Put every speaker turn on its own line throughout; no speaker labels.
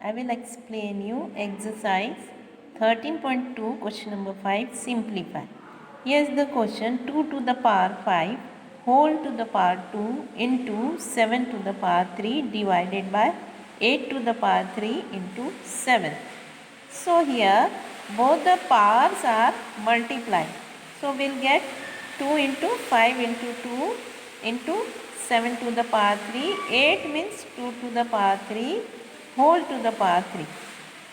I will explain you exercise 13.2 question number 5 simplify. Here's the question 2 to the power 5 whole to the power 2 into 7 to the power 3 divided by 8 to the power 3 into 7. So here both the powers are multiplied. So we'll get 2 into 5 into 2 into 7 to the power 3. 8 means 2 to the power 3 whole to the power 3.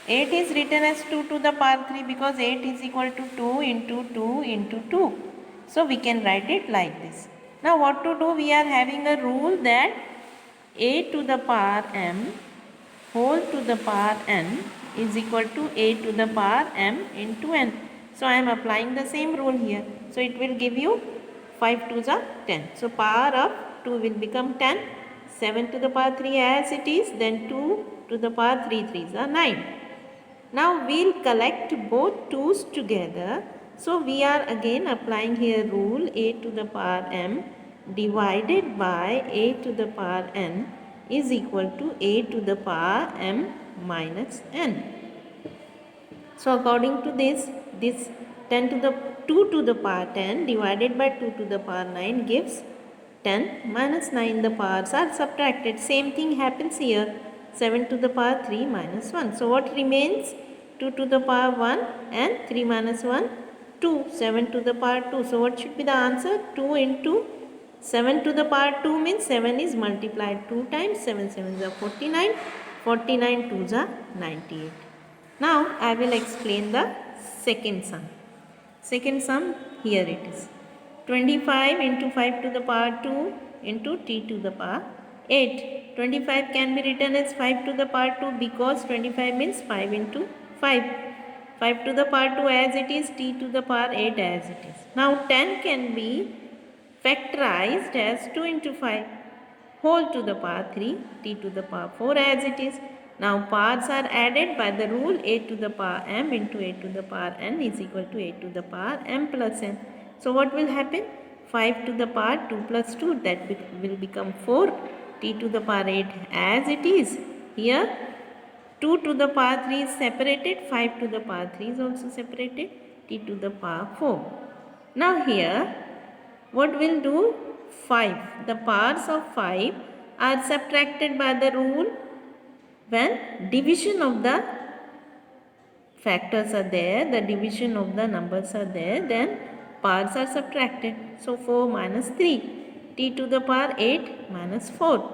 8 is written as 2 to the power 3 because 8 is equal to 2 into 2 into 2. So we can write it like this. Now what to do? We are having a rule that a to the power m whole to the power n is equal to a to the power m into n. So I am applying the same rule here. So it will give you 5 2s are 10. So power of 2 will become 10. 7 to the power 3 as it is. Then 2 to the power 3 3s are 9. Now we'll collect both 2's together. So we are again applying here rule a to the power m divided by a to the power n is equal to a to the power m minus n. So according to this 10 to the 2 to the power 10 divided by 2 to the power 9 gives 10 minus 9. The powers are subtracted. Same thing happens here. 7 to the power 3 minus 1. So what remains? 2 to the power 1 and 3 minus 1 2. 7 to the power 2. So what should be the answer? 2 into 7 to the power 2 means 7 is multiplied 2 times. 7 7s are 49. 49 2s are 98. Now I will explain the second sum. Second sum, here it is. 25 into 5 to the power 2 into t to the power 8. 25 can be written as 5 to the power 2 because 25 means 5 into 5. 5 to the power 2 as it is, t to the power 8 as it is. Now 10 can be factorized as 2 into 5 whole to the power 3, t to the power 4 as it is. Now powers are added by the rule a to the power m into a to the power n is equal to a to the power m plus n. So what will happen? 5 to the power 2 plus 2 that will become 4, t to the power 8 as it is. Here 2 to the power 3 is separated, 5 to the power 3 is also separated, t to the power 4. Now here what will do? 5. The powers of 5 are subtracted by the rule when division of the factors are there, the division of the numbers are there, then powers are subtracted. So 4 minus 3, t to the power 8 minus 4.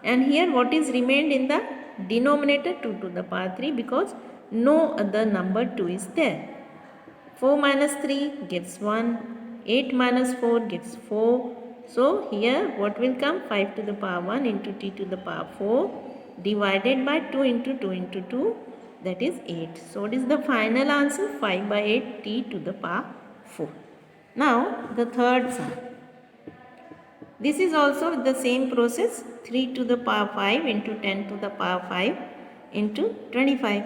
And here what is remained in the denominator? 2 to the power 3 because no other number 2 is there. 4 minus 3 gives 1, 8 minus 4 gives 4. So here what will come? 5 to the power 1 into t to the power 4 divided by 2 into 2 into 2, that is 8. So what is the final answer? 5 by 8 t to the power 4. Now the third sum. This is also the same process. 3 to the power 5 into 10 to the power 5 into 25.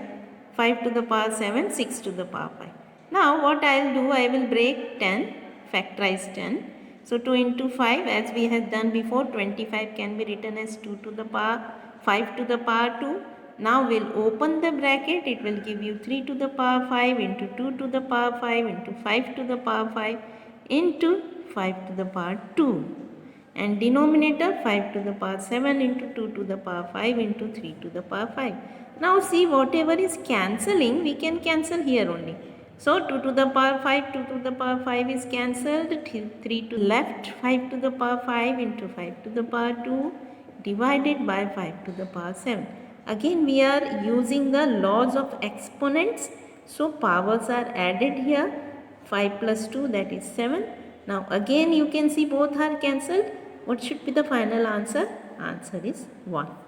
5 to the power 7, 6 to the power 5. Now what I will do? I will break 10, factorize 10. So 2 into 5 as we have done before, 25 can be written as 2 to the power 5 to the power 2. Now we'll open the bracket. It will give you 3 to the power 5 into 2 to the power 5 into 5 to the power 5 into 5 to the power 2. And denominator 5 to the power 7 into 2 to the power 5 into 3 to the power 5. Now see, whatever is cancelling, we can cancel here only. So 2 to the power 5, 2 to the power 5 is cancelled. 3 to left, 5 to the power 5 into 5 to the power 2 divided by 5 to the power 7. Again we are using the laws of exponents. So powers are added here. 5 plus 2, that is 7. Now again you can see both are cancelled. What should be the final answer? Answer is 1.